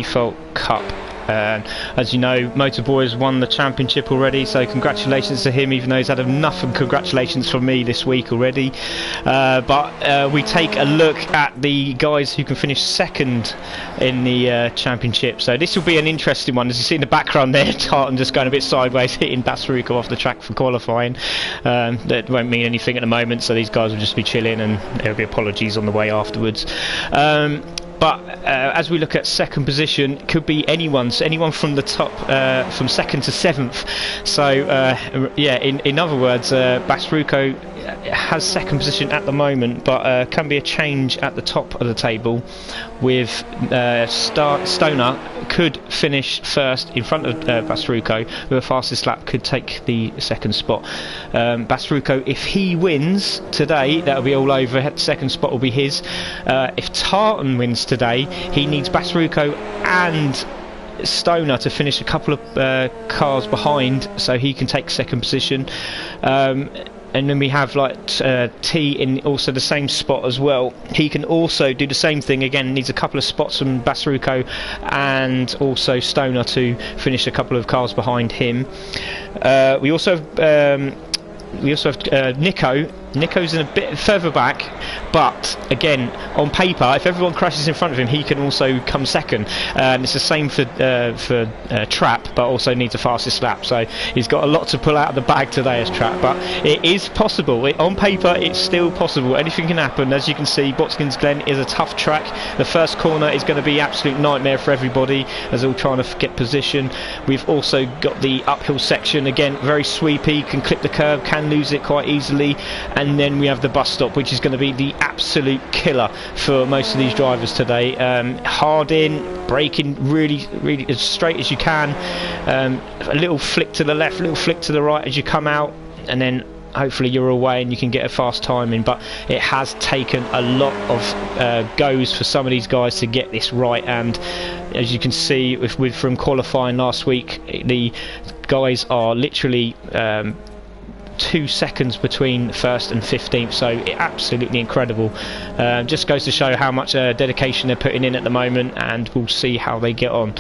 Default Cup. As you know, Motorboy has won the championship already, so congratulations to him, even though he's had enough of congratulations from me this week already. But we take a look at the guys who can finish second in the championship. So this will be an interesting one. As you see in the background there, Tartan just going a bit sideways, hitting Basruko off the track for qualifying. That won't mean anything at the moment, so these guys will just be chilling, and there'll be apologies on the way afterwards. But as we look at second position, could be anyone from the top, from second to seventh. So yeah, in other words, Basruko has second position at the moment, but can be a change at the top of the table with Stoner could finish first in front of Basruko with a fastest lap, could take the second spot. Basruko, if he wins today, that'll be all over. Second spot will be his. If Tartan wins today, he needs Basruko and Stoner to finish a couple of cars behind, so he can take second position. And then we have like T in also the same spot as well. He can also do the same thing again, needs a couple of spots from Basruko and also Stoner to finish a couple of cars behind him. We also have Nico. Nico's in a bit further back, but again, on paper, if everyone crashes in front of him, he can also come second. It's the same for Trap, but also needs a fastest lap. So he's got a lot to pull out of the bag today as Trap, but it is possible. On paper, it's still possible. Anything can happen. As you can see, Watkins Glen is a tough track. The first corner is going to be absolute nightmare for everybody as they're all trying to get position. We've also got the uphill section, again, very sweepy, can clip the curb, can lose it quite easily. And then we have the bus stop, which is going to be the absolute killer for most of these drivers today. Hard in, braking really as straight as you can, a little flick to the left, a little flick to the right as you come out, and then hopefully you're away and you can get a fast timing. But it has taken a lot of goes for some of these guys to get this right, and as you can see from qualifying last week, the guys are literally 2 seconds between first and 15th, so absolutely incredible. Just goes to show how much dedication they're putting in at the moment, and we'll see how they get on.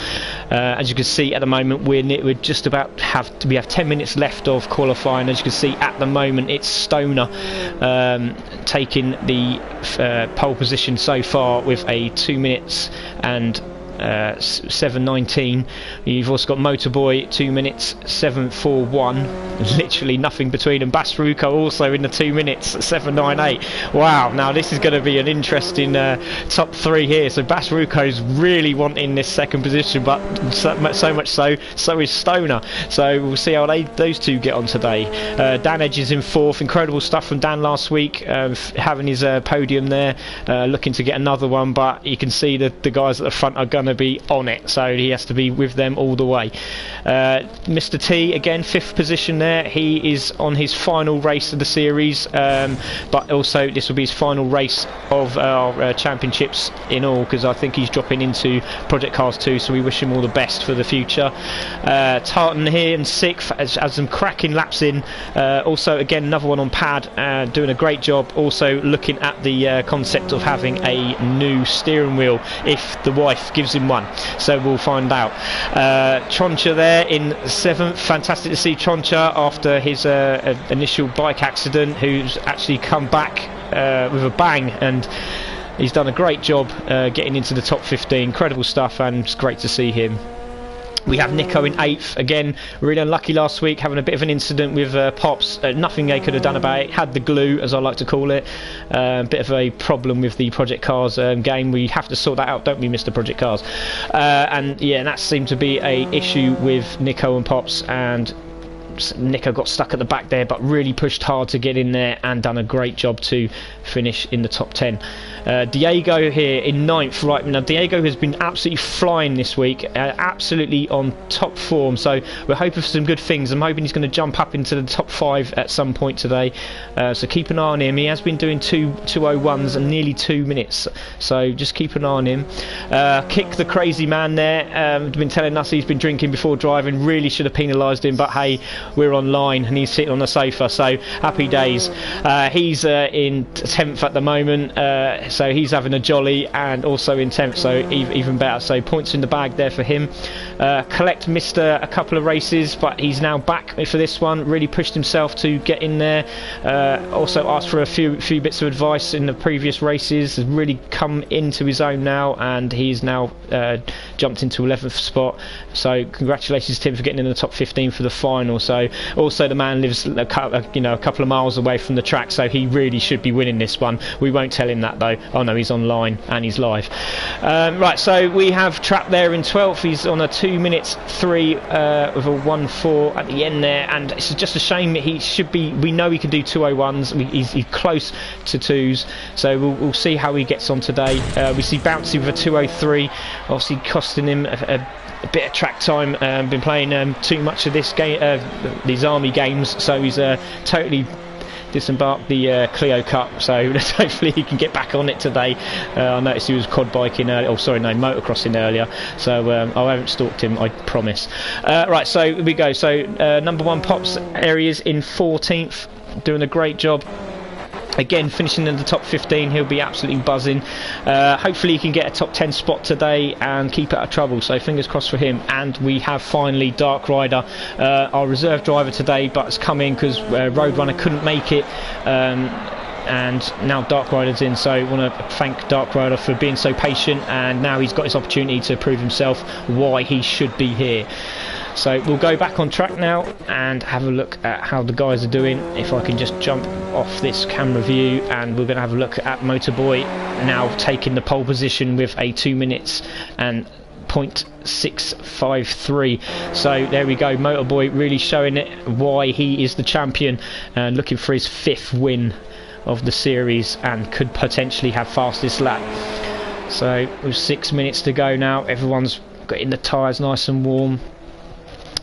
As you can see at the moment, we're just about we have 10 minutes left of qualifying. As you can see at the moment, it's Stoner taking the pole position so far with a 2 minutes and 7:19. You've also got Motorboy 2 minutes 7:41, literally nothing between them. Basruko also in the 2 minutes 7:98. Wow, now this is going to be an interesting top three here. So Basruko's really wanting this second position, but so much so is Stoner. So we'll see how those two get on today. Dan Edge is in fourth. Incredible stuff from Dan last week, having his podium there, looking to get another one, but you can see that the guys at the front are going to be on it, so he has to be with them all the way. Mr. T again, fifth position there. He is on his final race of the series, but also this will be his final race of our championships in all, because I think he's dropping into Project Cars 2, so we wish him all the best for the future. Tartan here in sixth, has some cracking laps in. Also again, another one on pad, doing a great job. Also looking at the concept of having a new steering wheel if the wife gives him one, so we'll find out. Troncha there in seventh. Fantastic to see Troncha after his initial bike accident, who's actually come back with a bang, and he's done a great job getting into the top 15. Incredible stuff, and it's great to see him. We have Nico in eighth. Again, really unlucky last week, having a bit of an incident with Pops. Nothing they could have done about it. Had the glue, as I like to call it. Bit of a problem with the Project Cars game. We have to sort that out, don't we, Mr. Project Cars? And yeah, that seemed to be a issue with Nico and Pops, and Nico got stuck at the back there, but really pushed hard to get in there and done a great job to finish in the top 10. Diego here in ninth. Right now, Diego has been absolutely flying this week, absolutely on top form, so we're hoping for some good things. I'm hoping he's going to jump up into the top 5 at some point today, so keep an eye on him. He has been doing 2:01s and nearly 2 minutes, so just keep an eye on him. Kick the crazy man there, been telling us he's been drinking before driving. Really should have penalised him, but hey, we're online and he's sitting on the sofa, so happy days. He's in 10th at the moment, so he's having a jolly, and also in 10th, so even better. So points in the bag there for him. Collect missed a couple of races, but he's now back for this one. Really pushed himself to get in there. Also asked for a few bits of advice in the previous races. Has really come into his own now, and he's now jumped into 11th spot. So congratulations to him for getting in the top 15 for the final. So also the man lives a couple of miles away from the track, so he really should be winning this one. We won't tell him that though. Oh no, he's online and he's live. Right, so we have Trap there in 12th. He's on a 2 minutes 3 with a 1:4 at the end there, and it's just a shame. He should be. We know he can do 2:01s. He's close to 2s, so we'll see how he gets on today. We see Bouncy with a 2:03, obviously costing him a bit of track time. Been playing too much of this game, these army games, so he's totally disembarked the Clio Cup, so hopefully he can get back on it today. I noticed he was quad biking earlier, motocrossing earlier, so I haven't stalked him, I promise. Right, so here we go. So number 1 Pops areas in 14th, doing a great job. Again, finishing in the top 15, he'll be absolutely buzzing. Hopefully he can get a top 10 spot today and keep out of trouble, so fingers crossed for him. And we have finally Dark Rider, our reserve driver today, but it's come in because Roadrunner couldn't make it. And now Dark Rider's in, so I want to thank Dark Rider for being so patient, and now he's got his opportunity to prove himself why he should be here. So we'll go back on track now and have a look at how the guys are doing. If I can just jump off this camera view, and we're going to have a look at Motorboy now taking the pole position with a 2 minutes and 0.653. so there we go, Motorboy really showing it why he is the champion, looking for his 5th win of the series and could potentially have fastest lap. So with 6 minutes to go now, everyone's getting the tyres nice and warm.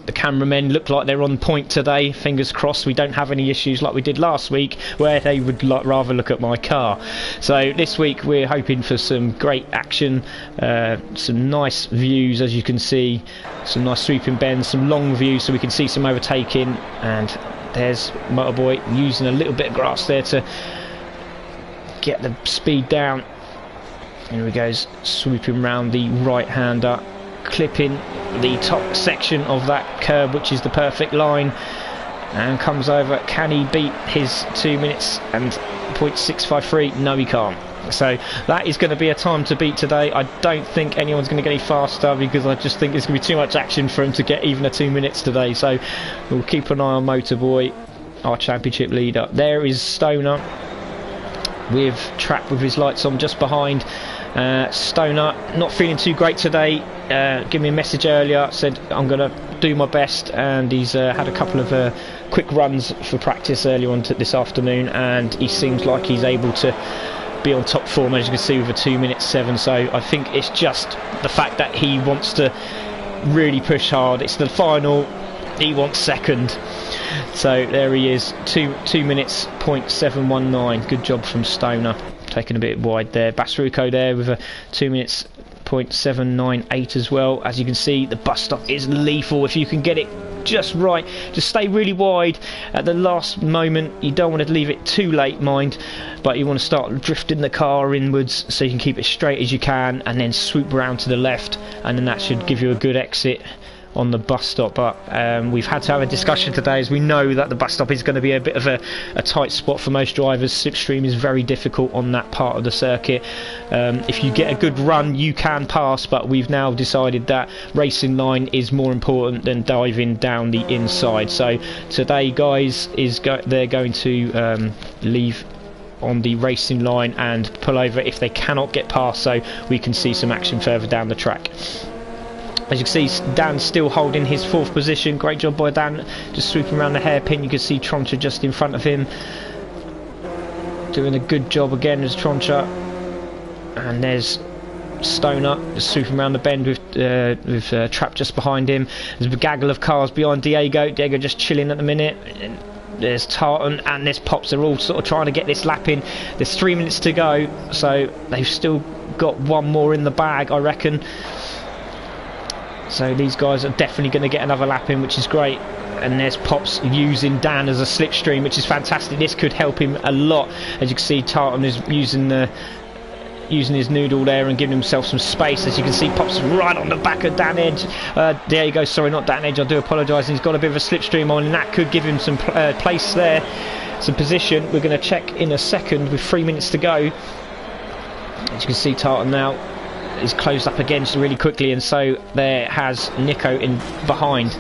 The cameramen look like they're on point today. Fingers crossed we don't have any issues like we did last week where they would rather look at my car. So this week we're hoping for some great action, some nice views, as you can see, some nice sweeping bends, some long views so we can see some overtaking. And there's Motorboy using a little bit of grass there to get the speed down. Here he goes, sweeping round the right hander, clipping the top section of that curb, which is the perfect line, and comes over. Can he beat his 2 minutes and 0.653? No, he can't. So that is going to be a time to beat today. I don't think anyone's going to get any faster, because I just think there's going to be too much action for him to get even a 2 minutes today. So we'll keep an eye on Motorboy, our championship leader. There is Stoner with Trap with his lights on just behind. Stoner not feeling too great today. Gave me a message earlier, said I'm going to do my best, and he's had a couple of quick runs for practice earlier on this afternoon, and he seems like he's able to be on top form, as you can see, with a 2 minutes 7. So I think it's just the fact that he wants to really push hard. It's the final, he wants second. So there he is, 2 minutes 0.719. Good job from Stoner, taking a bit wide there. Basruco there with a 2 minutes 0.798 as well. As you can see, the bus stop is lethal if you can get it just right. Just stay really wide at the last moment. You don't want to leave it too late, mind, but you want to start drifting the car inwards so you can keep it straight as you can, and then swoop around to the left, and then that should give you a good exit on the bus stop. But we've had to have a discussion today, as we know that the bus stop is going to be a bit of a tight spot for most drivers. Slipstream is very difficult on that part of the circuit. If you get a good run, you can pass, but we've now decided that racing line is more important than diving down the inside. So today, guys, they're going to leave on the racing line and pull over if they cannot get past, so we can see some action further down the track. As you can see, Dan's still holding his 4th position. Great job by Dan, just sweeping around the hairpin. You can see Troncha just in front of him, doing a good job again as Troncha. And there's Stoner just sweeping around the bend with Trap just behind him. There's a gaggle of cars behind Diego. Diego just chilling at the minute. There's Tartan and there's Pops. They're all sort of trying to get this lap in. There's 3 minutes to go, so they've still got one more in the bag, I reckon. So these guys are definitely going to get another lap in, which is great. And there's Pops using Dan as a slipstream, which is fantastic. This could help him a lot. As you can see, Tartan is using his noodle there and giving himself some space. As you can see, Pops right on the back of Dan Edge. There you go, sorry, not Dan Edge, I do apologise. He's got a bit of a slipstream on, and that could give him some place there, some position. We're going to check in a second with 3 minutes to go. As you can see, Tartan now is closed up again really quickly, and so there has Nico in behind.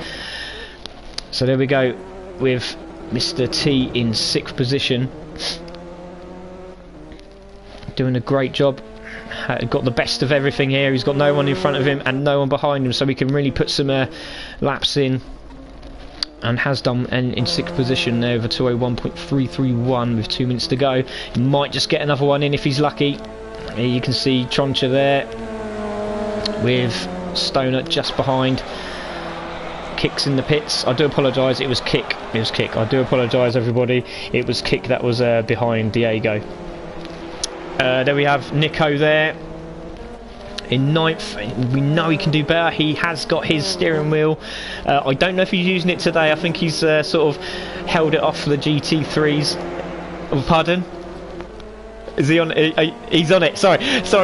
So there we go with Mr. T in 6th position, doing a great job. Got the best of everything here. He's got no one in front of him and no one behind him, so we can really put some laps in, and has done in 6th position there with a 201.331 with 2 minutes to go. He might just get another one in if he's lucky. Here you can see Troncha there with Stoner just behind. Kicks in the pits. I do apologise, it was Kick. It was Kick. I do apologise, everybody. It was Kick that was behind Diego. There we have Nico there in 9th. We know he can do better. He has got his steering wheel. I don't know if he's using it today. I think he's sort of held it off for the GT3s. Oh, pardon? Is he on? He's on it. Sorry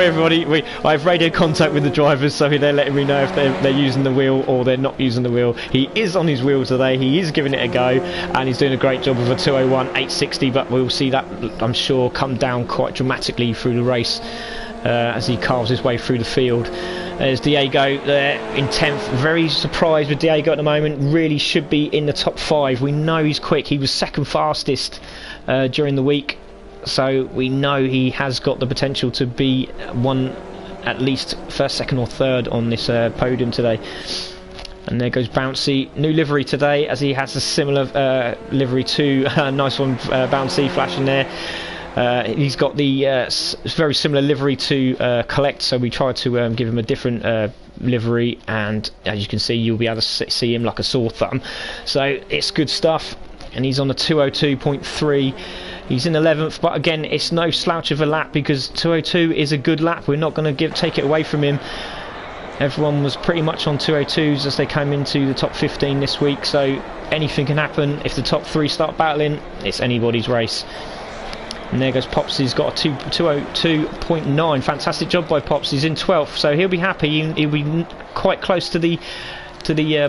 everybody. I have radio contact with the drivers, so they're letting me know if they're using the wheel or they're not using the wheel. He is on his wheel today. He is giving it a go, and he's doing a great job with a 201.860. But we'll see that, I'm sure, come down quite dramatically through the race as he carves his way through the field. There's Diego there in 10th. Very surprised with Diego at the moment. Really should be in the top 5. We know he's quick. He was 2nd fastest during the week. So we know he has got the potential to be one, at least 1st, 2nd or 3rd on this podium today. And there goes Bouncy, new livery today, as he has a similar livery to nice one, Bouncy flashing there. He's got the very similar livery to Collect, so we tried to give him a different livery, and as you can see, you'll be able to see him like a sore thumb. So it's good stuff, and he's on the 202.3. He's in 11th, but again, it's no slouch of a lap, because 202 is a good lap. We're not going to take it away from him. Everyone was pretty much on 202s as they came into the top 15 this week, so anything can happen. If the top 3 start battling, it's anybody's race. And there goes Pops. He's got a 202.9. Fantastic job by Pops. He's in 12th, so he'll be happy. He'll be quite close to the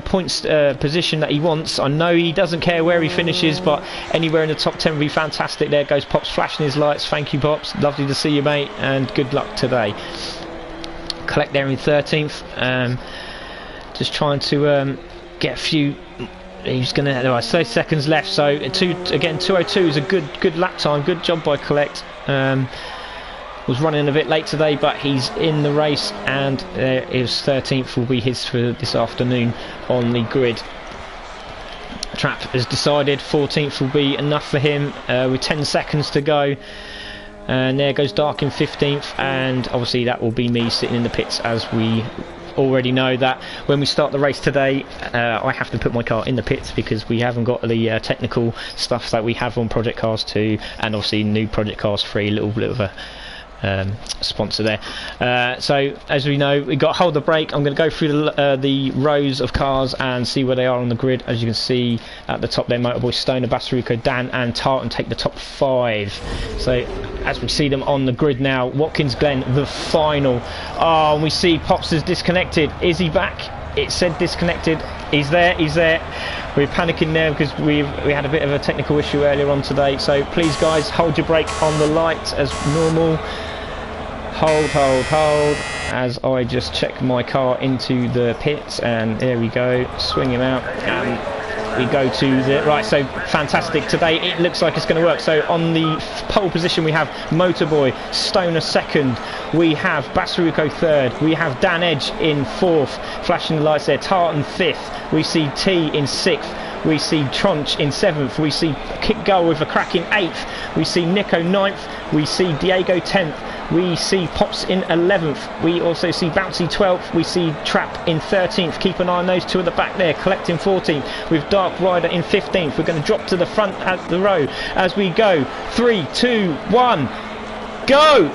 points position that he wants. I know he doesn't care where he finishes, but anywhere in the top 10 would be fantastic. There goes Pops flashing his lights. Thank you, Pops. Lovely to see you, mate, and good luck today. Collect there in 13th. Just trying to get a few. He's going to 30 seconds left, so again 202 is a good lap time. Good job by Collect. Was running a bit late today, but he's in the race, and his 13th will be his for this afternoon on the grid. Trap has decided 14th will be enough for him with 10 seconds to go. And there goes Dark in 15th, and obviously that will be me sitting in the pits, as we already know that when we start the race today, I have to put my car in the pits because we haven't got the technical stuff that we have on Project Cars 2, and obviously new Project Cars 3, a little bit of a sponsor there. So as we know, we got hold the brake. I'm going to go through the rows of cars and see where they are on the grid. As you can see at the top there, Motorboy, Stoner, Basaruco, Dan and Tartan take the top 5. So as we see them on the grid now, Watkins, Glen, the final. Oh, and we see Pops is disconnected. Is he back? It said disconnected. He's there. We're panicking now because we had a bit of a technical issue earlier on today. So please, guys, hold your brake on the light as normal. Hold as I just check my car into the pits, and there we go, swing him out, and we go to the right. So fantastic today, it looks like it's going to work. So on the pole position we have Motorboy, Stoner 2nd, we have Basaruco 3rd, we have Dan Edge in 4th, flashing the lights there, Tartan 5th, we see T in 6th, we see Tronch in 7th, we see Kick Gull with a cracking 8th, we see Nico 9th, we see Diego 10th, we see Pops in 11th, we also see Bouncy 12th, we see Trap in 13th, keep an eye on those two at the back there, Collecting 14th, with Dark Rider in 15th. We're going to drop to the front at the row as we go, 3, 2, 1, go!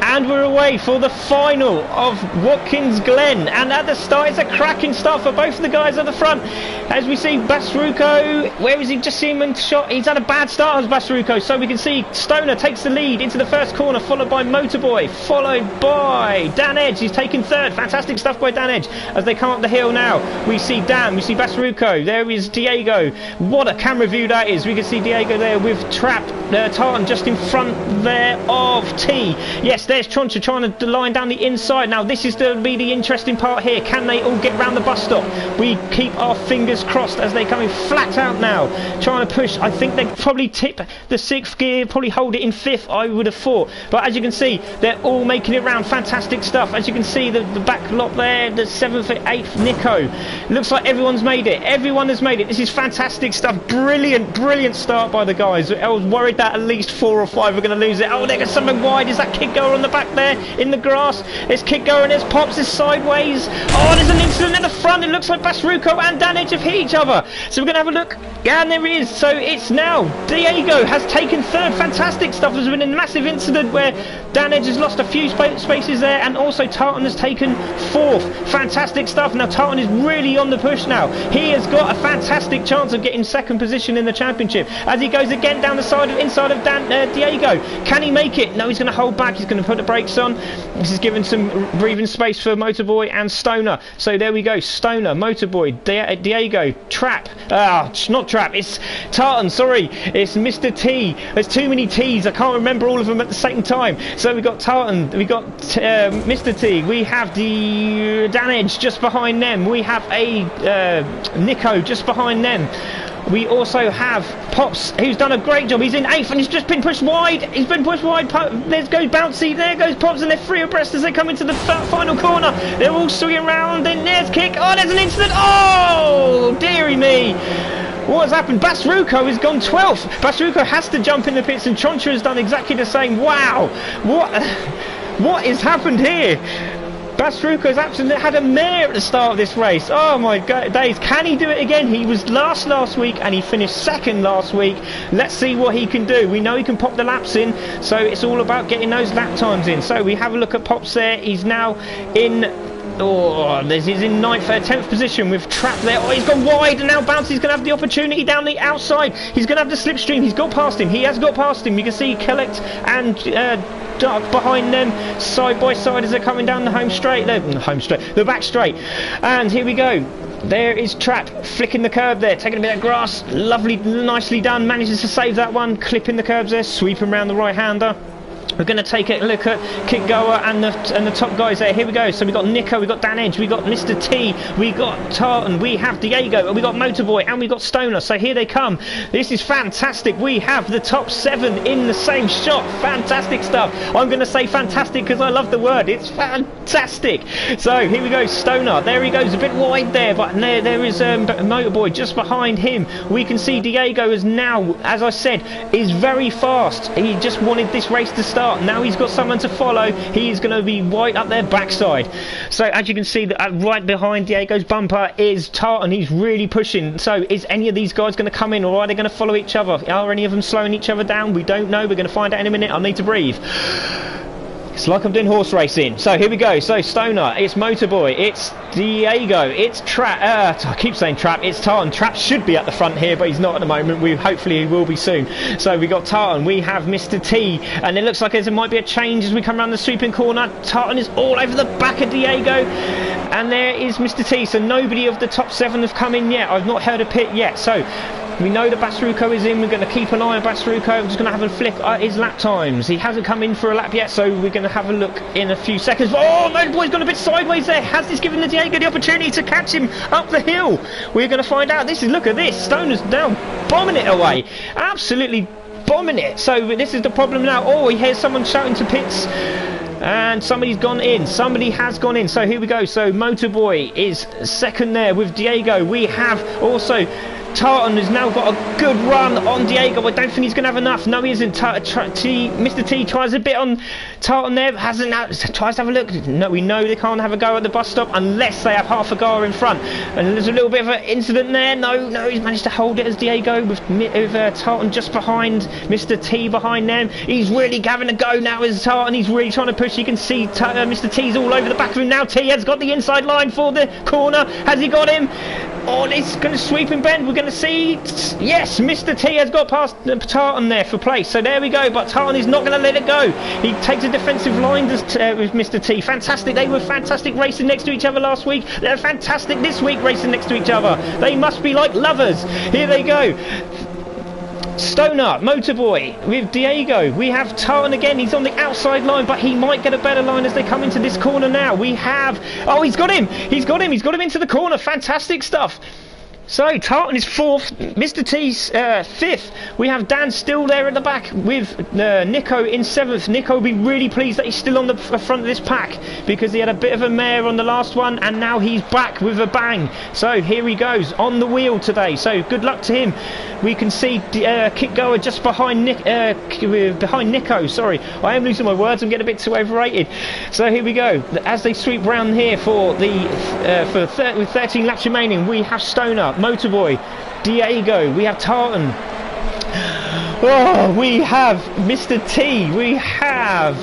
And we're away for the final of Watkins Glen. And at the start, it's a cracking start for both of the guys at the front. As we see Basruko, where is he? Just see him in shot. He's had a bad start as Basruko. So we can see Stoner takes the lead into the first corner, followed by Motorboy, followed by Dan Edge. He's taking third. Fantastic stuff by Dan Edge. As they come up the hill now, we see Dan, we see Basruko. There is Diego. What a camera view that is. We can see Diego there with Trapped Tartan just in front there of T. Yes, there's Troncha trying to line down the inside. Now this is to be the interesting part here. Can they all get round the bus stop? We keep our fingers crossed as they come in flat out now, trying to push. I think they probably tip the 6th gear, probably hold it in 5th, I would have thought. But as you can see, they're all making it round. Fantastic stuff. As you can see, the back lot there, the 7th and 8th Nico. Looks like everyone's made it. Everyone has made it. This is fantastic stuff. Brilliant, brilliant start by the guys. I was worried that at least 4 or 5 were going to lose it. Oh, there's something wide. Is that kick goer on the back there in the grass? There's kick goer and there's Pops. There's sideways. Oh, there's an incident at the front. It looks like Basruko and Dan Edge have hit each other. So we're going to have a look. Yeah, and there he is. So it's now Diego has taken third. Fantastic stuff. There's been a massive incident where Dan Edge has lost a few spaces there, and also Tartan has taken 4th. Fantastic stuff. Now Tartan is really on the push now. He has got a fantastic chance of getting 2nd position in the championship as he goes again down the side of inside of Diego. Can he make it? No, he's going to hold back. He's going to put the brakes on. This is giving some breathing space for Motorboy and Stoner. So there we go. Stoner, Motorboy, Diego, Trap. Not Trap. It's Tartan. Sorry, it's Mr. T. There's too many T's. I can't remember all of them at the same time. So we got Tartan. We got Mr. T. We have the Dan Edge just behind them. We have a Nico just behind them. We also have Pops, who's done a great job. He's in 8th and he's just been pushed wide. He's been pushed wide. There goes Bouncy. There goes Pops, and they're 3 abreast as they come into the final corner. They're all swinging around. Then there's kick. Oh, there's an incident. Oh, dearie me. What has happened? Basruko has gone 12th. Basruko has to jump in the pits, and Troncha has done exactly the same. Wow. What has happened here? Basruko has absolutely had a mare at the start of this race. Oh my God, days. Can he do it again? He was last week and he finished 2nd last week. Let's see what he can do. We know he can pop the laps in, so it's all about getting those lap times in. So we have a look at Pops there. He's now in... Oh, he's in 9th, 10th position with Trap there. Oh, he's gone wide, and now Bouncy's going to have the opportunity down the outside. He's going to have the slipstream. He's got past him. He has got past him. You can see Collect and Dark behind them, side by side as they're coming down the the back straight. And here we go. There is Trap flicking the curb there, taking a bit of grass. Lovely, nicely done. Manages to save that one. Clipping the curbs there, sweeping around the right-hander. We're going to take a look at Kick Goer and the top guys there. Here we go. So we got Nico, we got Dan Edge, we got Mr. T, we got Tartan, we have Diego, and we got Motorboy, and we got Stoner. So here they come. This is fantastic. We have the top 7 in the same shot. Fantastic stuff. I'm going to say fantastic because I love the word. It's fantastic. So here we go. Stoner. There he goes. A bit wide there, but there is Motorboy just behind him. We can see Diego is now, as I said, is very fast. He just wanted this race to start. Now he's got someone to follow. He is going to be right up their backside. So as you can see, right behind Diego's bumper is Tartan. He's really pushing. So is any of these guys going to come in, or are they going to follow each other? Are any of them slowing each other down? We don't know. We're going to find out in a minute. I need to breathe. It's like I'm doing horse racing. So here we go. So Stoner, it's Motorboy, it's Diego, it's Trap. I keep saying Trap. It's Tartan. Trap should be at the front here, but he's not at the moment. Hopefully he will be soon. So we got Tartan. We have Mr. T, and it looks like there might be a change as we come around the sweeping corner. Tartan is all over the back of Diego, and there is Mr. T. So nobody of the top 7 have come in yet. I've not heard a pit yet. So we know that Basruko is in. We're going to keep an eye on Basruko. I'm just going to have a flick at his lap times. He hasn't come in for a lap yet, so we're going to have a look in a few seconds. Oh, Motorboy's gone a bit sideways there. Has this given the Diego the opportunity to catch him up the hill? We're going to find out. Look at this. Stoner's now bombing it away. Absolutely bombing it. So this is the problem now. Oh, he hears someone shouting to pits. And somebody's gone in. Somebody has gone in. So here we go. So Motorboy is 2nd there with Diego. We have also Tartan has now got a good run on Diego. I don't think he's going to have enough. No, he isn't. Mr. T tries a bit on Tartan there tries to have a look. No, we know they can't have a go at the bus stop unless they have half a car in front. And there's a little bit of an incident there. No, he's managed to hold it as Diego with Tartan just behind, Mr. T behind them. He's really having a go now as Tartan. He's really trying to push. You can see Mr. T's all over the back of him now. T has got the inside line for the corner. Has he got him? Oh, it's going to sweep and bend. We're going to see. Yes, Mr. T has got past Tartan there for place. So there we go. But Tartan is not going to let it go. He takes a defensive line with Mr. T. Fantastic. They were fantastic racing next to each other last week. They're fantastic this week racing next to each other. They must be like lovers. Here they go. Stoner, Motorboy with Diego. We have Tartan again. He's on the outside line, but he might get a better line as they come into this corner now. We have... Oh, he's got him. He's got him into the corner. Fantastic stuff. So Tartan is 4th, Mr. T's 5th. We have Dan still there at the back with Nico in 7th. Nico will be really pleased that he's still on the front of this pack because he had a bit of a mare on the last one and now he's back with a bang. So here he goes on the wheel today. So good luck to him. We can see Kit Goer just behind Nico. Sorry, I am losing my words. I'm getting a bit too overrated. So here we go. As they sweep round here for with 13 laps remaining, we have Stoner, Motorboy, Diego, we have Tartan, we have Mr. T, we have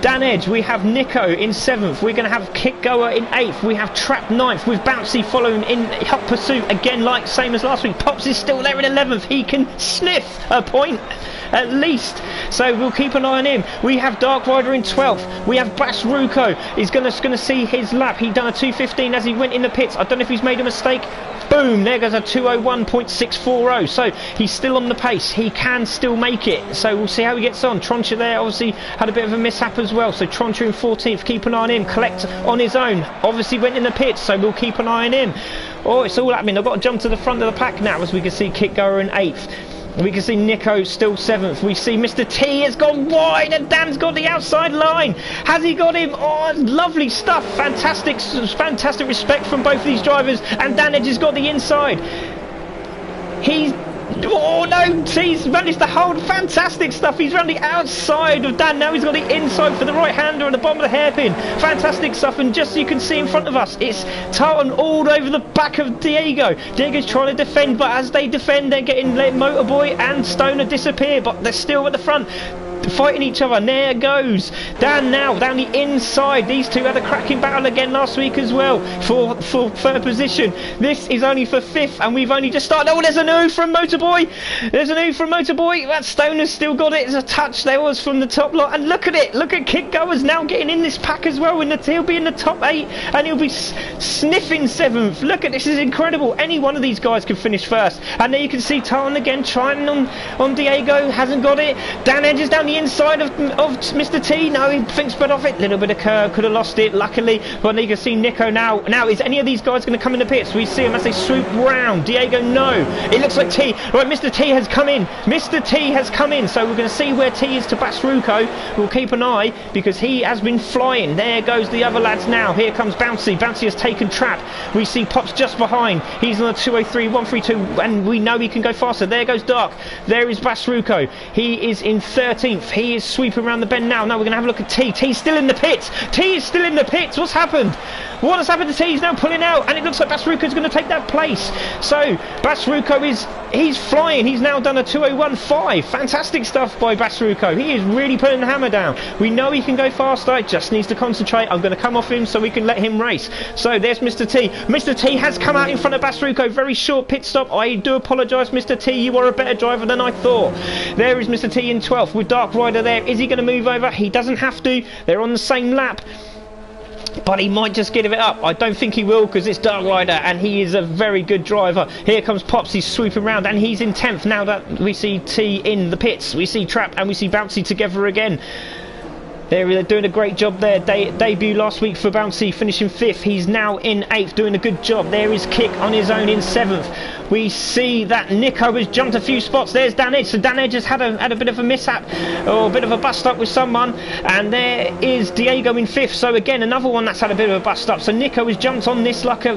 Dan Edge, we have Nico in 7th, we're going to have Kit Goer in 8th, we have Trap 9th with Bouncy following in hot pursuit again, like same as last week. Pops is still there in 11th, he can sniff a point at least, so we'll keep an eye on him. We have Dark Rider in 12th, we have Bass Ruko. He's going to see his lap. He done a 2:15 as he went in the pits. I don't know if he's made a mistake. Boom, there goes a 2:01.640. So he's still on the pace, he can still make it, so we'll see how he gets on. Troncher there obviously had a bit of a mishap as well, so Troncher in 14th, keep an eye on him. Collect on his own, obviously went in the pits, so we'll keep an eye on him. Oh, it's all happening. I've got to jump to the front of the pack now as we can see Kit Goer in 8th. We can see Nico still 7th. We see Mr. T has gone wide and Dan's got the outside line. Has he got him? Oh, lovely stuff. Fantastic respect from both of these drivers. And Dan Edge has got the inside. Oh no, he's managed to hold. Fantastic stuff. He's around the outside of Dan. Now he's got the inside for the right hander at the bottom of the hairpin. Fantastic stuff. And just so you can see in front of us, it's Tartan all over the back of Diego. Diego's trying to defend, but as they defend, they're getting let Motorboy and Stoner disappear, but they're still at the front, fighting each other. And there goes Dan now down the inside. These two had a cracking battle again last week as well for 3rd position. This is only for 5th and we've only just started. Oh, there's an ooh from Motorboy. There's an ooh from Motorboy. That Stoner's still got it. There's a touch there was from the top lot, and look at it. Look at Kit Goer's now getting in this pack as well. He'll be in the top 8 and he'll be sniffing 7th. Look at this, is incredible. Any one of these guys could finish 1st. And there you can see Tartan again trying on Diego, hasn't got it. Dan Edge is down the inside of Mr. T. No, he thinks spread off it. Little bit of curve, could have lost it luckily. But you can see Nico now. Now, is any of these guys going to come in the pits? We see him as they swoop round. Diego, no. It looks like T. Right, Mr. T has come in. Mr. T has come in. So we're going to see where T is to Bass Ruko. We'll keep an eye because he has been flying. There goes the other lads now. Here comes Bouncy. Bouncy has taken Trap. We see Pops just behind. He's on a 2:03, 1:32, and we know he can go faster. There goes Dark. There is Bass Ruko. He is in 13th. He is sweeping around the bend now. Now we're going to have a look at T. T's still in the pits. T is still in the pits. What's happened? What has happened to T? He's now pulling out, and it looks like Bass Ruko is going to take that place. So Bass Ruko he's flying. He's now done a 2:01.5. Fantastic stuff by Bass Ruko. He is really putting the hammer down. We know he can go faster. Just needs to concentrate. I'm going to come off him so we can let him race. So there's Mr. T. Mr. T has come out in front of Bass Ruko. Very short pit stop. I do apologise, Mr. T. You are a better driver than I thought. There is Mr. T in 12th with Dark Rider there. Is he going to move over? He doesn't have to. They're on the same lap, but he might just give it up. I don't think he will because it's Dark Rider and he is a very good driver. Here comes Pops, he's sweeping around and he's in 10th now that we see T in the pits. We see Trap and we see Bouncy together again. They're doing a great job there. Debut last week for Bouncy, finishing 5th. He's now in 8th, doing a good job. There is Kick on his own in 7th. We see that Nico has jumped a few spots. There's Dan Edge. So Dan Edge has had a bit of a mishap or a bit of a bust up with someone. And there is Diego in 5th. So again, another one that's had a bit of a bust up. So Nico has jumped on this like a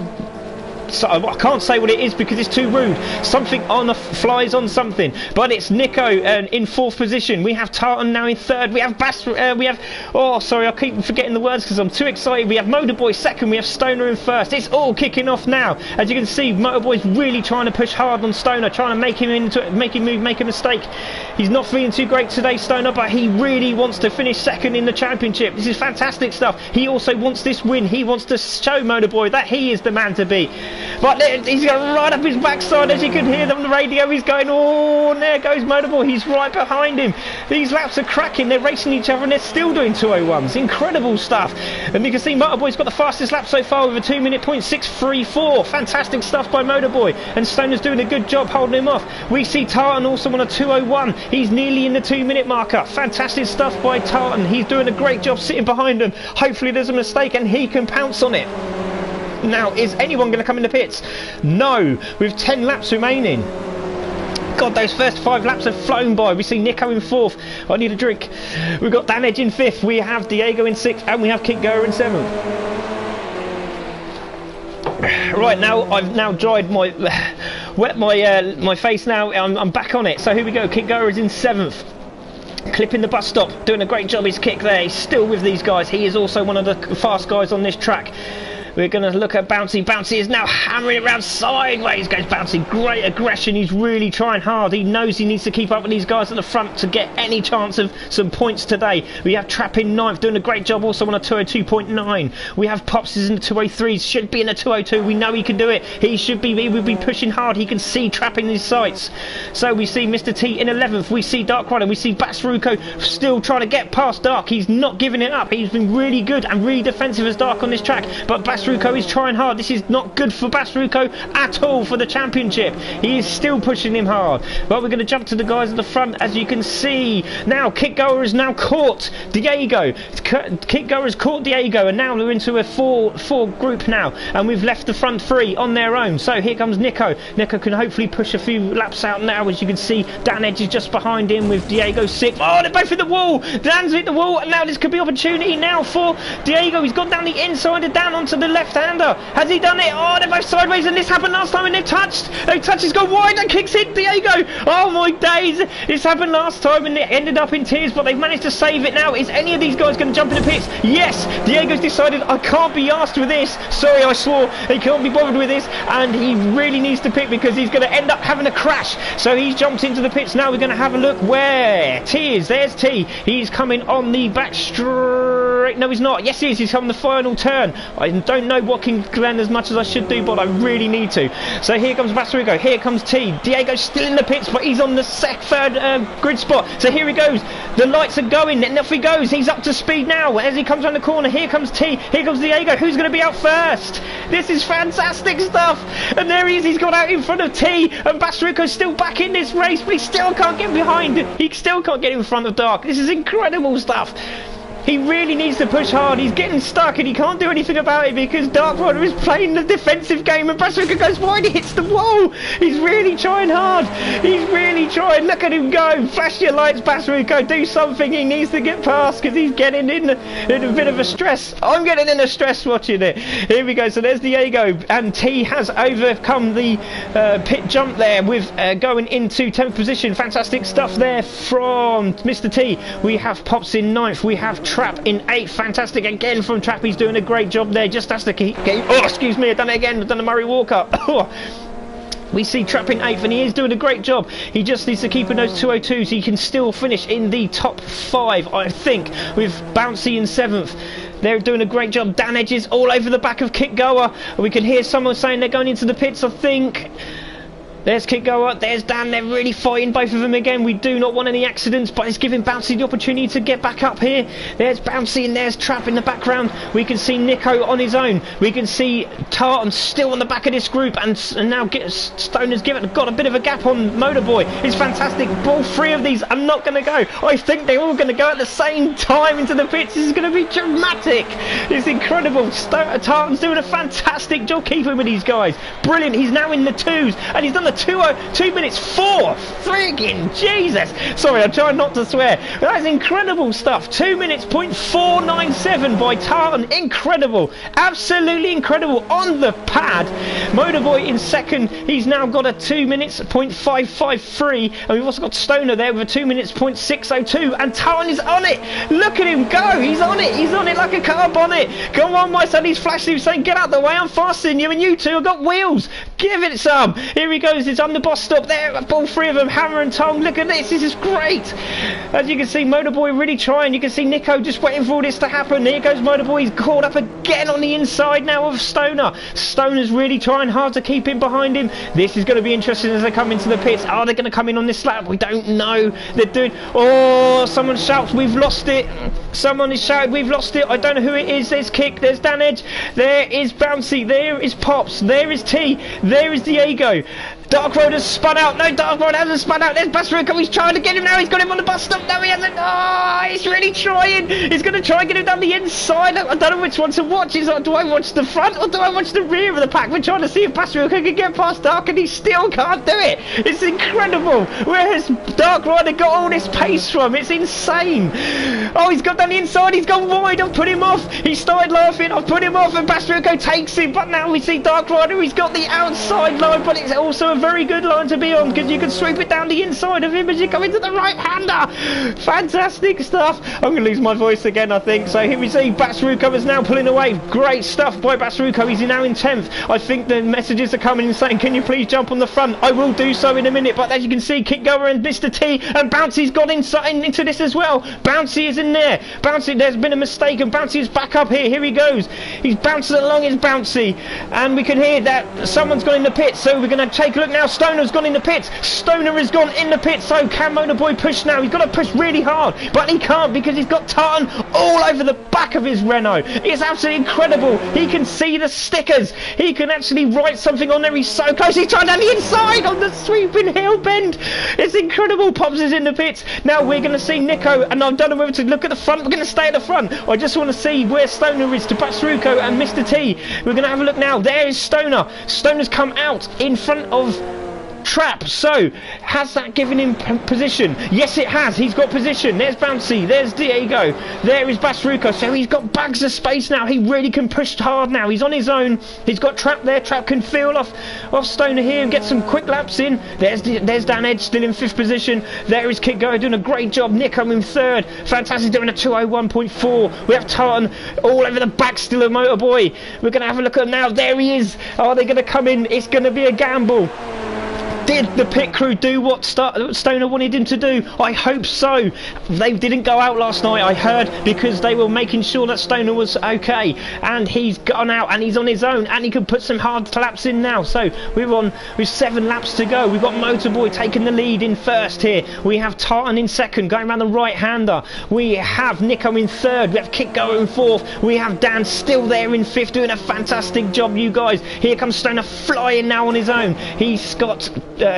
I can't say what it is because it's too rude. Something flies on something, but it's Nico in 4th position. We have Tartan now in 3rd. We have oh sorry, I keep forgetting the words because I'm too excited. We have Motorboy 2nd. We have Stoner in 1st. It's all kicking off now. As you can see, Motorboy's really trying to push hard on Stoner, trying to make him move, make a mistake. He's not feeling too great today, Stoner, but he really wants to finish 2nd in the championship. This is fantastic stuff. He also wants this win. He wants to show Motorboy that he is the man to be. But he's going right up his backside, as you can hear on the radio. He's going, oh, and there goes Motorboy. He's right behind him. These laps are cracking. They're racing each other and they're still doing 201s. Incredible stuff. And you can see Motorboy's got the fastest lap so far with a 2-minute .634. Fantastic stuff by Motorboy. And Stoner's doing a good job holding him off. We see Tartan also on a 201. He's nearly in the 2-minute marker. Fantastic stuff by Tartan. He's doing a great job sitting behind him. Hopefully there's a mistake and he can pounce on it. Now, is anyone going to come in the pits? No, with 10 laps remaining. God, those first 5 laps have flown by. We see Nico in 4th. I need a drink. We've got Dan Edge in 5th. We have Diego in 6th. And we have Kit Goer in 7th. Right, now I've now dried my wet my face now. I'm back on it. So here we go. Kit Goer is in 7th. Clipping the bus stop, doing a great job. His kick there. He's still with these guys. He is also one of the fast guys on this track. We're going to look at Bouncy. Bouncy is now hammering around sideways. Goes Bouncy. Great aggression. He's really trying hard. He knows he needs to keep up with these guys at the front to get any chance of some points today. We have Trap in 9th, doing a great job also on a 202.9. We have Pops is in the 203s. Should be in the 202. We know he can do it. He would be pushing hard. He can see Trap in his sights. So we see Mr. T in 11th. We see Dark Rider. We see Basruko still trying to get past Dark. He's not giving it up. He's been really good and really defensive as Dark on this track. But Basruko is trying hard. This is not good for Basruko at all for the championship. He is still pushing him hard. Well, we're going to jump to the guys at the front, as you can see. Now, Kit Goer has now caught Diego. Kit Goer has caught Diego, and now we're into a four group now, and we've left the front 3 on their own. So here comes Nico. Nico can hopefully push a few laps out now, as you can see. Dan Edge is just behind him with Diego 6th. Oh, they're both hit the wall. Dan's hit the wall, and now this could be opportunity now for Diego. He's gone down the inside and down onto the left-hander. Has he done it? Oh, they're both sideways, and this happened last time when they've touched. They've touched, it's gone wide, and kicks hit Diego. Oh my days. This happened last time and it ended up in tears, but they've managed to save it now. Is any of these guys going to jump in the pits? Yes. Diego's decided, I can't be asked with this. Sorry, I swore. He can't be bothered with this, and he really needs to pit because he's going to end up having a crash. So he's jumped into the pits. Now we're going to have a look where T is. There's T. He's coming on the back straight. No, he's not. Yes, he is. He's on the final turn. I don't know Watkins Glen as much as I should do, but I really need to. So here comes Basruko. Here comes T. Diego's still in the pits, but he's on the third grid spot. So here he goes. The lights are going, and off he goes. He's up to speed now. As he comes around the corner, here comes T. Here comes Diego. Who's going to be out first? This is fantastic stuff. And there he is. He's got out in front of T. And Basruko's still back in this race, but he still can't get behind. He still can't get in front of Dark. This is incredible stuff. He really needs to push hard. He's getting stuck and he can't do anything about it because Dark Rider is playing the defensive game, and Basruko goes wide. He hits the wall. He's really trying hard. He's really trying. Look at him go. Flash your lights, Basruko. Do something. He needs to get past because he's getting in a bit of a stress. I'm getting in a stress watching it. Here we go. So there's Diego, and T has overcome the pit jump there with going into 10th position. Fantastic stuff there from Mr. T. We have Pops in 9th. We have Trap in 8th. Fantastic again from Trap. He's doing a great job there. Just has to keep. Oh, excuse me. I've done it again. I've done a Murray Walker. We see Trap in 8th, and he is doing a great job. He just needs to keep in those 202s. He can still finish in the top 5, I think, with Bouncy in 7th. They're doing a great job. Dan Edge is all over the back of Kit Goer. We can hear someone saying they're going into the pits, I think. There's Kit Goer, there's Dan. They're really fighting, both of them again. We do not want any accidents, but it's giving Bouncy the opportunity to get back up here. There's Bouncy and there's Trap in the background. We can see Nico on his own. We can see Tartan still on the back of this group, and now Stoner's got a bit of a gap on Motorboy. It's fantastic. All 3 of these are not going to go. I think they're all going to go at the same time into the pits. This is going to be dramatic. It's incredible. Tartan's doing a fantastic job keeping with these guys. Brilliant. He's now in the 2s, and he's done the 2 minutes 4. Friggin' Jesus. Sorry, I'm trying not to swear. That is incredible stuff. 2 minutes point 497 by Tartan. Incredible. Absolutely incredible. On the pad. Motorboy in second. He's now got a 2 minutes point 553. And we've also got Stoner there with a 2 minutes point 602. And Tartan is on it. Look at him go. He's on it. He's on it like a car bonnet. Come on, my son. He's flashing him saying, get out the way. I'm faster than you, and you two have got wheels. Give it some. Here he goes. It's on the bus stop there. All three of them, hammer and tongue. Look at this. This is great. As you can see, Motorboy really trying. You can see Nico just waiting for all this to happen. Here goes Motorboy. He's caught up again on the inside now of Stoner. Stoner's really trying hard to keep him behind him. This is going to be interesting as they come into the pits. Are they going to come in on this lap? We don't know. They're doing... Oh, someone shouts, we've lost it. Someone is shouting, we've lost it. I don't know who it is. There's Kick. There's Dan Edge. There is Bouncy. There is Pops. There is T. There is Diego. Dark Road has spun out. No, Dark Road hasn't spun out. There's Basrico. He's trying to get him now. He's got him on the bus stop. No, he hasn't. Oh, he's really trying. He's going to try and get him down the inside. I don't know which one to watch. Is do I watch the front or do I watch the rear of the pack? We're trying to see if Basrico can get past Dark, and he still can't do it. It's incredible. Where has Dark Rider got all this pace from? It's insane. Oh, he's got down the inside. He's gone wide. I've put him off. He started laughing. I've put him off, and Basrico takes him. But now we see Dark Rider. He's got the outside line, but it's also a very good line to be on because you can sweep it down the inside of him as you come into the right-hander. Fantastic stuff. I'm going to lose my voice again, I think. So here we see Basruko is now pulling away. Great stuff by Basruko. He's now in 10th. I think the messages are coming in saying, can you please jump on the front? I will do so in a minute. But as you can see, Kickgoer and Mr. T and Bouncy's got inside into this as well. Bouncy is in there. Bouncy, there's been a mistake and Bouncy is back up here. Here he goes. He's bouncing along his Bouncy. And we can hear that someone's gone in the pit. So we're going to take a look now. Stoner's gone in the pits. Stoner has gone in the pits. So can Motorboy push now? He's got to push really hard, but he can't because he's got tartan all over the back of his Renault. It's absolutely incredible. He can see the stickers. He can actually write something on there. He's so close. He's trying down the inside on the sweeping hill bend. It's incredible. Pops is in the pits. Now we're going to see Nico, and I don't know whether to look at the front. We're going to stay at the front. I just want to see where Stoner is to Basruko and Mr. T. We're going to have a look now. There is Stoner. Stoner's come out in front of Trap. So has that given him position? Yes, it has. He's got position. There's Bouncy. There's Diego. There is Basruko. So he's got bags of space now. He really can push hard now. He's on his own. He's got Trap there. Trap can feel off Stoner here and get some quick laps in. There's Dan Edge still in 5th position. There is Kickgoer doing a great job. Nico in 3rd. Fantastic, doing a 201.4. We have Tartan all over the back still of Motorboy. We're going to have a look at him now. There he is. Are they going to come in? It's going to be a gamble. Did the pit crew do what Stoner wanted him to do? I hope so. They didn't go out last night, I heard, because they were making sure that Stoner was okay. And he's gone out and he's on his own and he can put some hard laps in now. So we're on with 7 laps to go. We've got Motorboy taking the lead in 1st here. We have Tartan in 2nd, going around the right-hander. We have Nico in 3rd. We have Kickgoer in 4th. We have Dan still there in 5th, doing a fantastic job, you guys. Here comes Stoner flying now on his own. He's got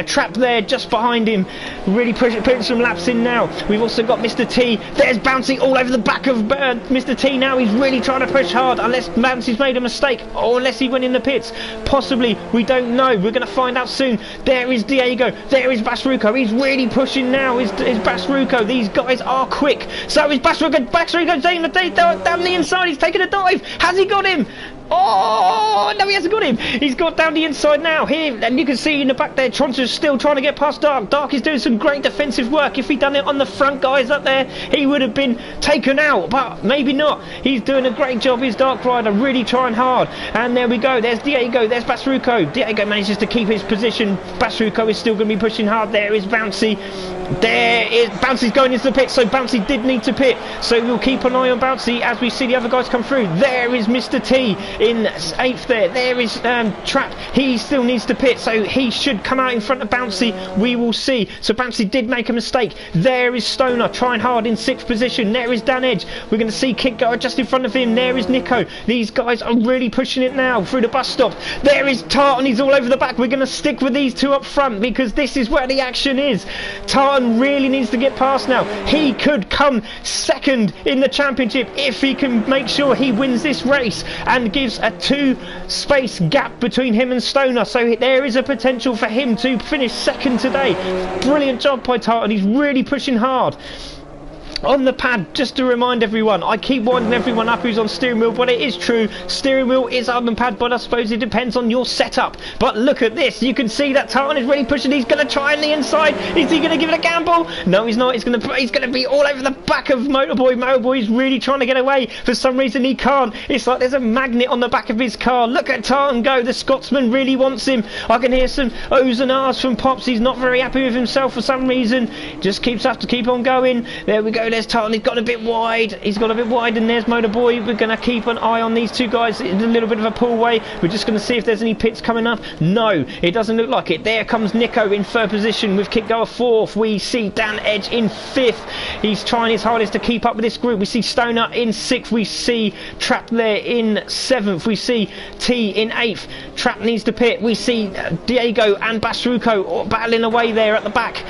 Trap there just behind him, really putting some laps in now. We've also got Mr. T. There's Bouncy all over the back of Mr. T now. He's really trying to push hard, unless Bouncy's made a mistake or unless he went in the pits. Possibly, we don't know. We're going to find out soon. There is Diego. There is Basruko. He's really pushing now. Is Basruko. These guys are quick. So is Basruko. Basruko's down the inside. He's taking a dive. Has he got him? Oh, no, he hasn't got him. He's got down the inside now. Here, and you can see in the back there, Tronter's still trying to get past Dark. Dark is doing some great defensive work. If he'd done it on the front guys up there, he would have been taken out, but maybe not. He's doing a great job, his Dark Rider, really trying hard. And there we go. There's Diego. There's Basruko. Diego manages to keep his position. Basruko is still going to be pushing hard. There is Bouncy. There is Bouncy's going into the pit, so Bouncy did need to pit. So we'll keep an eye on Bouncy as we see the other guys come through. There is Mr. T in 8th there. There is Trap. He still needs to pit, so he should come out in front of Bouncy. We will see. So Bouncy did make a mistake. There is Stoner trying hard in 6th position. There is Dan Edge. We're going to see Kickgoer just in front of him. There is Nico. These guys are really pushing it now through the bus stop. There is Tartan. He's all over the back. We're going to stick with these two up front because this is where the action is. Tartan Tartan really needs to get past now. He could come second in the championship if he can make sure he wins this race and gives a 2-space gap between him and Stoner. So there is a potential for him to finish second today. Brilliant job by Tartan. He's really pushing hard. On the pad, just to remind everyone, I keep winding everyone up who's on steering wheel, but it is true, steering wheel is on the pad, but I suppose it depends on your setup. But look at this, you can see that Tartan is really pushing. He's going to try on the inside. Is he going to give it a gamble? No, he's not. He's going to be all over the back of Motorboy. Motorboy's really trying to get away. For some reason he can't. It's like there's a magnet on the back of his car. Look at Tartan go. The Scotsman really wants him. I can hear some O's and R's from Pops. He's not very happy with himself for some reason. Just have to keep on going. There we go. There's Tartan. He's got a bit wide. He's got a bit wide, and there's Motorboy. We're going to keep an eye on these two guys. It's a little bit of a pull away. We're just going to see if there's any pits coming up. No, it doesn't look like it. There comes Nico in third position with Kitgoer fourth. We see Dan Edge in fifth. He's trying his hardest to keep up with this group. We see Stoner in sixth. We see Trap there in seventh. We see T in eighth. Trap needs to pit. We see Diego and Basruco battling away there at the back.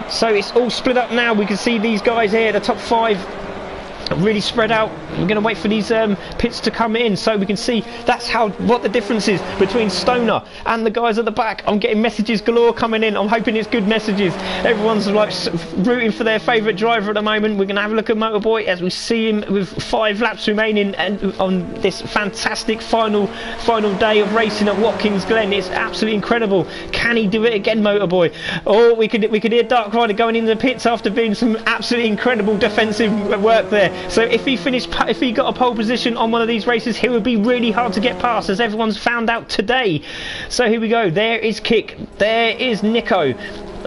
So it's all split up now. We can see these guys here, the top 5, really spread out. We're going to wait for these pits to come in so we can see what the difference is between Stoner and the guys at the back. I'm getting messages galore coming in. I'm hoping it's good messages. Everyone's like rooting for their favourite driver at the moment. We're going to have a look at Motorboy as we see him with 5 laps remaining and on this fantastic final day of racing at Watkins Glen. It's absolutely incredible. Can he do it again, Motorboy? Oh, we could hear Dark Rider going into the pits after doing some absolutely incredible defensive work there. So if he got a pole position on one of these races, he would be really hard to get past, as everyone's found out today. So here we go. There is Kick. There is Nico.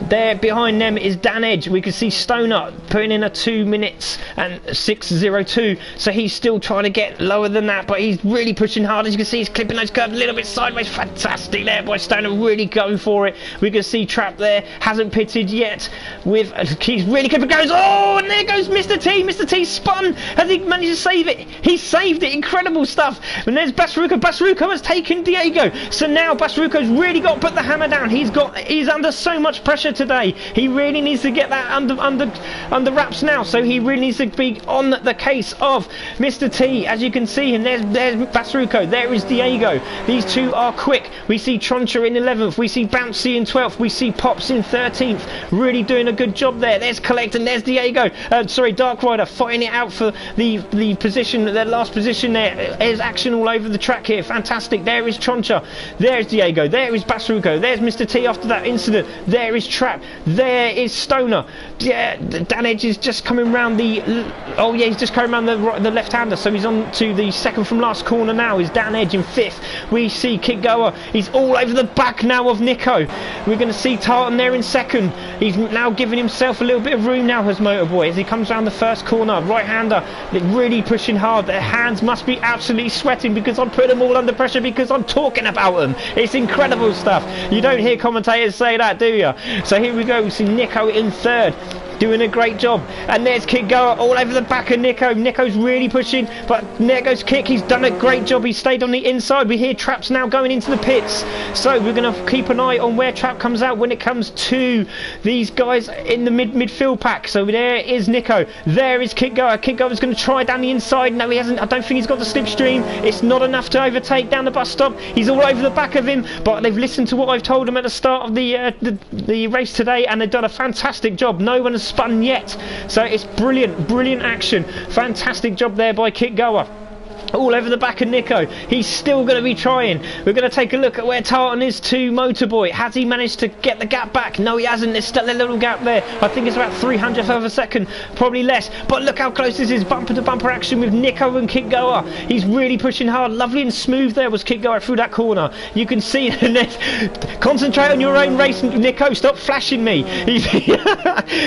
There behind them is Dan Edge. We can see Stoner putting in a 2 minutes and 6:02. So he's still trying to get lower than that, but he's really pushing hard. As you can see, he's clipping those curves a little bit sideways. Fantastic there by Stoner, really going for it. We can see Trap there, hasn't pitted yet. He's really clipping goes. Oh, and there goes Mr. T. Mr. T spun. Has he managed to save it? He saved it. Incredible stuff. And there's Basruco. Basruco has taken Diego. So now Basruco's really got to put the hammer down. He's under so much pressure today. He really needs to get that under wraps now. So he really needs to be on the case of Mr. T. As you can see him, there's Basruco, there is Diego. These two are quick. We see Troncha in 11th, we see Bouncy in 12th, we see Pops in 13th, really doing a good job there. There's Collect and there's Diego, Dark Rider fighting it out for the position, their last position there. There's action all over the track here, fantastic. There is Troncha, there's Diego, there is Basruco, there's Mr. T after that incident, there is Trap, there is Stoner. Yeah, Dan Edge is just coming round he's just coming around the left-hander, so he's on to the second from last corner now. Is Dan Edge in 5th. We see Kitgoer, he's all over the back now of Nico. We're going to see Tartan there in 2nd. He's now giving himself a little bit of room now as Motorboy, as he comes around the first corner. Right-hander, really pushing hard. Their hands must be absolutely sweating because I'm putting them all under pressure because I'm talking about them. It's incredible stuff. You don't hear commentators say that, do you? So here we go, we see Nico in 3rd, doing a great job, and there's Kitgoer all over the back of Nico. Nico's really pushing, but there goes Kick. He's done a great job. He stayed on the inside. We hear Trap's now going into the pits, so we're going to keep an eye on where Trap comes out when it comes to these guys in the midfield pack. So there is Nico, there is Kitgoer. Kitgoer's going to try down the inside. No, he hasn't. I don't think he's got the slipstream. It's not enough to overtake down the bus stop. He's all over the back of him, but they've listened to what I've told them at the start of the race today, and they've done a fantastic job. No one has spun yet, so it's brilliant action. Fantastic job there by Kitgoer. All over the back of Nico. He's still going to be trying. We're going to take a look at where Tartan is to Motorboy. Has he managed to get the gap back? No, he hasn't. There's still a little gap there. I think it's about 300th of a second, probably less. But look how close this is. Bumper to bumper action with Nico and Kitgoer. He's really pushing hard. Lovely and smooth there was Kitgoer through that corner. You can see concentrate on your own race, Nico. Stop flashing me.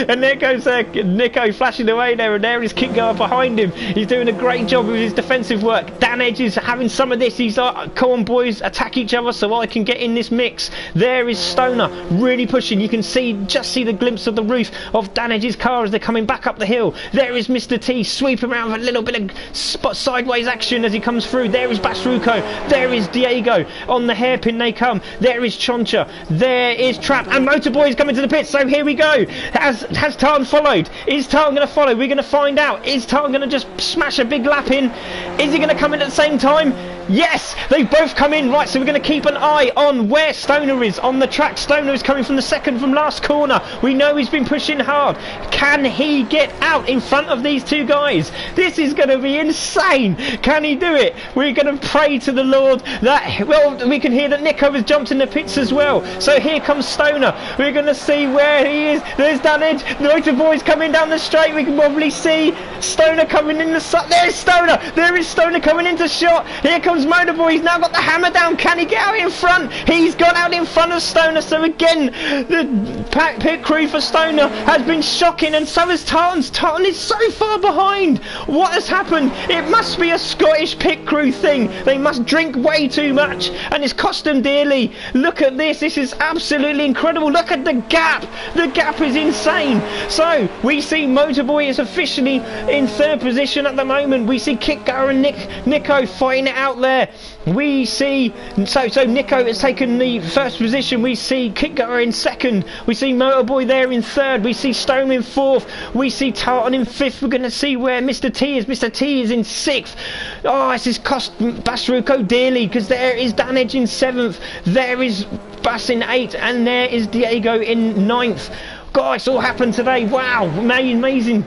And there goes Nico flashing away there, and there is Kitgoer behind him. He's doing a great job with his defensive work. work. Dan Edge is having some of this. He's like, come on boys, attack each other so I can get in this mix. There is Stoner really pushing. You can just see the glimpse of the roof of Dan Edge's car as they're coming back up the hill. There is Mr. T sweeping around with a little bit of sideways action as he comes through. There is Basruko. There is Diego. On the hairpin they come. There is Choncha. There is Trap. And Motorboy is coming to the pits. So here we go. Has Tartan followed? Is Tartan going to follow? We're going to find out. Is Tartan going to just smash a big lap in? Is he going to come in at the same time? Yes, they've both come in. Right, so we're going to keep an eye on where Stoner is on the track. Stoner is coming from the second from last corner. We know he's been pushing hard. Can he get out in front of these two guys? This is going to be insane. Can he do it? We're going to pray to the Lord that, well, we can hear that Nico has jumped in the pits as well. So here comes Stoner. We're going to see where he is. There's Dan Edge. The Motorboy's coming down the straight. We can probably see Stoner coming in the sun. There's Stoner. There is Stoner coming into shot. Here comes Motorboy. He's now got the hammer down. Can he get out in front? He's gone out in front of Stoner. So again, the pit crew for Stoner has been shocking, and so has Tartan's. Tartan is so far behind. What has happened? It must be a Scottish pit crew thing. They must drink way too much, and it's cost them dearly. Look at this. This is absolutely incredible. Look at the gap. The gap is insane. So we see Motorboy is officially in third position at the moment. We see Kitgar and Nico fighting it out there. We see so Nico has taken the first position. We see Kitgar in second. We see Motorboy there in third. We see Stone in fourth. We see Tartan in fifth. We're going to see where Mr. T is. Mr. T is in sixth. Oh, this has cost Basruko dearly, because there is Dan Edge in seventh. There is Bass in eighth, and there is Diego in ninth. God, it's all happened today. Wow, amazing.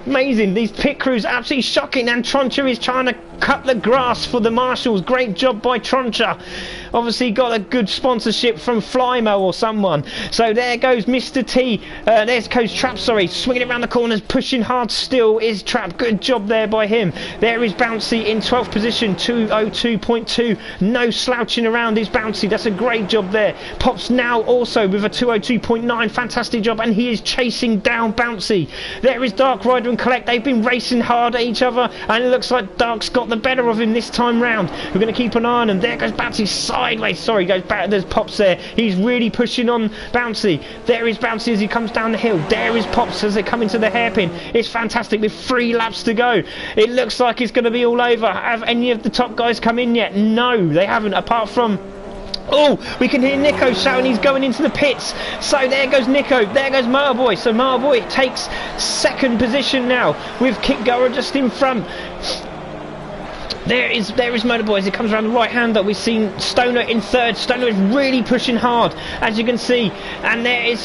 These pit crews absolutely shocking, and Troncha is trying to cut the grass for the marshals. Great job by Troncha. Obviously got a good sponsorship from Flymo or someone. So there goes Mr. T. There's Coach Trap, sorry, swinging around the corners, pushing hard still is Trap. Good job there by him. There is Bouncy in 12th position, 202.2. No slouching around is Bouncy. That's a great job there. Pops now also with a 202.9. Fantastic job, and he is chasing down Bouncy. There is Dark Rider and Collect. They've been racing hard at each other, and it looks like Dark's got the better of him this time round. We're going to keep an eye on him. There goes Bouncy sideways. Sorry, goes back. There's Pops there. He's really pushing on Bouncy. There is Bouncy as he comes down the hill. There is Pops as they come into the hairpin. It's fantastic with 3 laps to go. It looks like it's going to be all over. Have any of the top guys come in yet? No, they haven't, apart from... Oh, we can hear Nico shouting he's going into the pits. So there goes Nico, there goes Motorboy. So Motorboy takes second position now with Kitgoer just in front. There is Motorboy as he comes around the right hander. We've seen Stoner in third. Stoner is really pushing hard, as you can see. And there's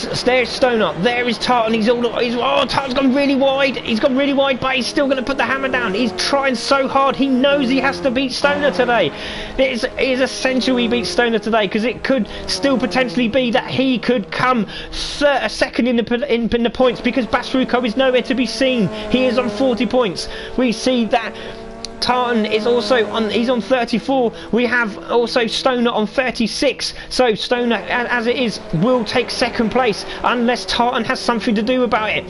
Stoner. There is Tartan. Tartan's gone really wide. He's gone really wide, but he's still going to put the hammer down. He's trying so hard. He knows he has to beat Stoner today. It is essential he beats Stoner today, because it could still potentially be that he could come second in the points, because Basruko is nowhere to be seen. He is on 40 points. We see that Tartan is also on, he's on 34. We have also Stoner on 36. So Stoner, as it is, will take second place unless Tartan has something to do about it.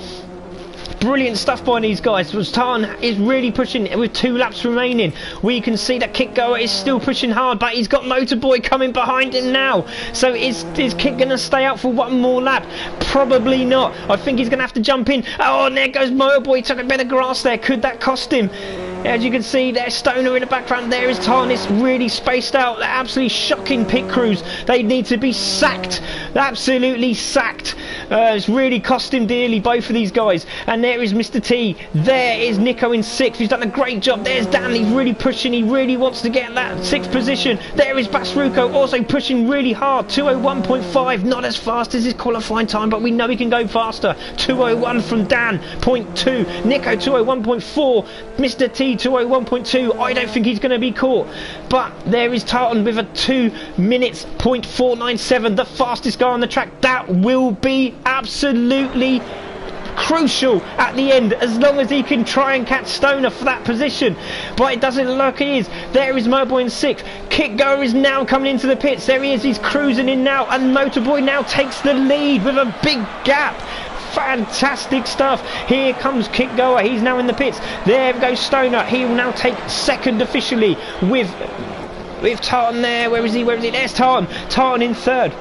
Brilliant stuff by these guys. Tartan is really pushing with 2 laps remaining. We can see that Kitgoer is still pushing hard, but he's got Motorboy coming behind him now. So is Kit going to stay out for one more lap? Probably not. I think he's going to have to jump in. Oh, and there goes Motorboy. He took a bit of grass there. Could that cost him? As you can see, there's Stoner in the background. There is Tartan. It's really spaced out. They're absolutely shocking pit crews. They need to be sacked. Absolutely sacked. It's really cost him dearly, both of these guys. And there is Mr. T. There is Nico in 6th. He's done a great job. There's Dan. He's really pushing. He really wants to get that 6th position. There is Basruko also pushing really hard. 201.5. Not as fast as his qualifying time, but we know he can go faster. 201 from Dan. 0.2. Nico 201.4. Mr. T 201.2. I don't think he's going to be caught. But there is Tartan with a 2 minutes 0.497. The fastest guy on the track. That will be absolutely crucial at the end, as long as he can try and catch Stoner for that position, but it doesn't look like he is. There is Motorboy in 6th. Kitgoer is now coming into the pits. There he is. He's cruising in now, and Motorboy now takes the lead with a big gap. Fantastic stuff. Here comes Kick Goer. He's now in the pits. There goes Stoner. He will now take second officially with Tartan there. Where is he? There's Tartan. Tartan in third.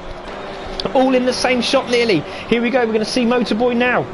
All in the same shot nearly. Here we go. We're going to see Motorboy now.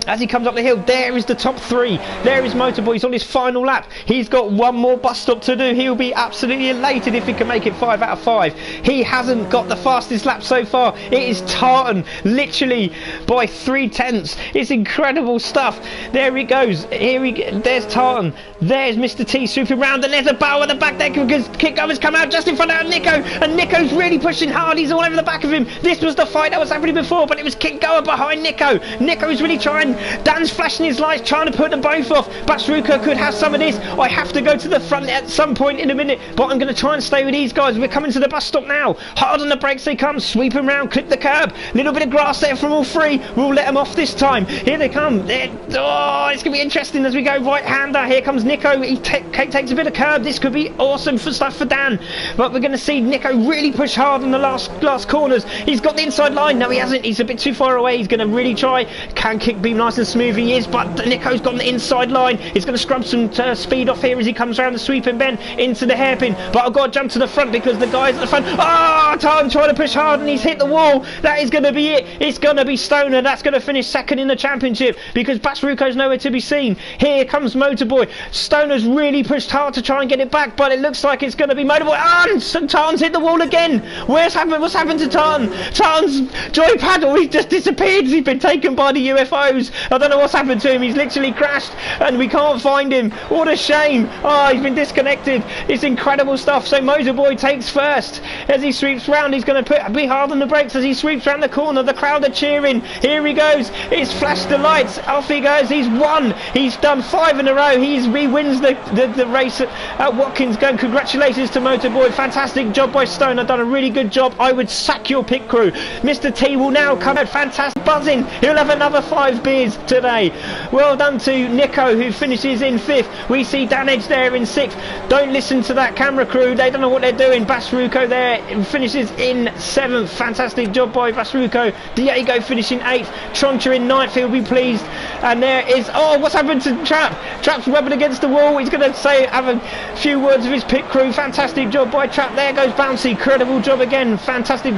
As he comes up the hill, there is the top three. There is Motorboy. He's on his final lap. He's got one more bus stop to do. He'll be absolutely elated if he can make it 5 out of 5. He hasn't got the fastest lap so far. It is Tartan, literally by 3/10. It's incredible stuff. There he goes. There's Tartan. There's Mr. T swooping round, and there's a bow at the back there because Kick Goer's come out just in front of Nico, and Nico's really pushing hard. He's all over the back of him. This was the fight that was happening before, but it was Kick Goer behind Nico. Nico's really trying. Dan's flashing his lights, trying to put them both off. Basruka could have some of this. I have to go to the front at some point in a minute, but I'm going to try and stay with these guys. We're coming to the bus stop now. Hard on the brakes they come, sweeping round, clip the curb. Little bit of grass there from all three. We'll let them off this time. Here they come. Oh, it's going to be interesting as we go right-hander. Here comes Nico. He takes a bit of curb. This could be awesome for stuff for Dan, but we're going to see Nico really push hard on the last corners. He's got the inside line. No, he hasn't. He's a bit too far away. He's going to really try. Can Kick be nice and smooth? He is, but Nico's got the inside line. He's going to scrub some speed off here as he comes around the sweeping bend into the hairpin, but I've got to jump to the front because the guys at the front, Tartan trying to push hard and he's hit the wall. That is going to be it. It's going to be Stoner. That's going to finish second in the championship because Basruko's nowhere to be seen. Here comes Motorboy. Stoner's really pushed hard to try and get it back, but it looks like it's going to be Motorboy. And Tartan's hit the wall again. What's happened to Tartan? Tartan's joy paddle, he's just disappeared. He's been taken by the UFOs. I don't know what's happened to him. He's literally crashed and we can't find him. What a shame. He's been disconnected. It's incredible stuff. So Motorboy takes first as he sweeps round. He's going to be hard on the brakes as he sweeps round the corner. The crowd are cheering. Here he goes. It's flashed the lights. Off he goes. He's won. He's done 5 in a row. He wins the race at Watkins. Congratulations to Motorboy. Fantastic job by Stoner. Done a really good job. I would sack your pit crew. Mr. T will now come out. Fantastic buzzing. He'll have another 5 beers today. Well done to Nico, who finishes in 5th. We see Dan Edge there in 6th. Don't listen to that camera crew. They don't know what they're doing. Basruko there finishes in 7th. Fantastic job by Basruko. Diego finishing 8th. Troncha in 9th. He'll be pleased. And there is... what's happened to Trap? Trap's rubbing against the wall. He's going to have a few words of his pit crew. Fantastic job by Trap. There goes Bouncy. Incredible job again. Fantastic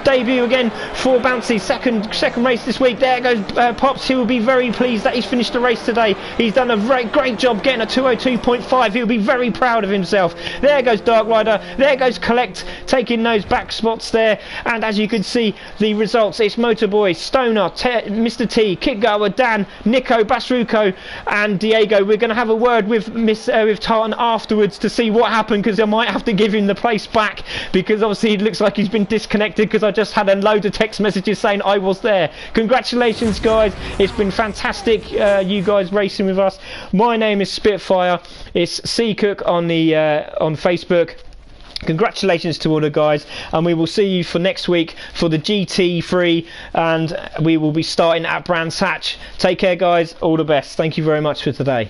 debut again for Bouncy. Second race this week. There goes Pops. He will be very pleased that he's finished the race today. He's done a great job getting a 2:02.5. He'll be very proud of himself. There goes Dark Rider. There goes Collect, taking those back spots there. And as you can see, the results, it's Motorboy, Stoner, Mr. T, Kick Goer, Dan, Nico, Basruko and Diego. We're going to have a word with with Tartan afterwards to see what happened, because I might have to give him the place back, because obviously it looks like he's been disconnected, because I just had a load of text messages saying I was there. Congratulations guys, it's been fantastic, you guys racing with us. My name is Spitfire. It's C Cook on the on Facebook. Congratulations to all the guys, and we will see you for next week for the GT3, and we will be starting at Brands Hatch. Take care guys, all the best. Thank you very much for today.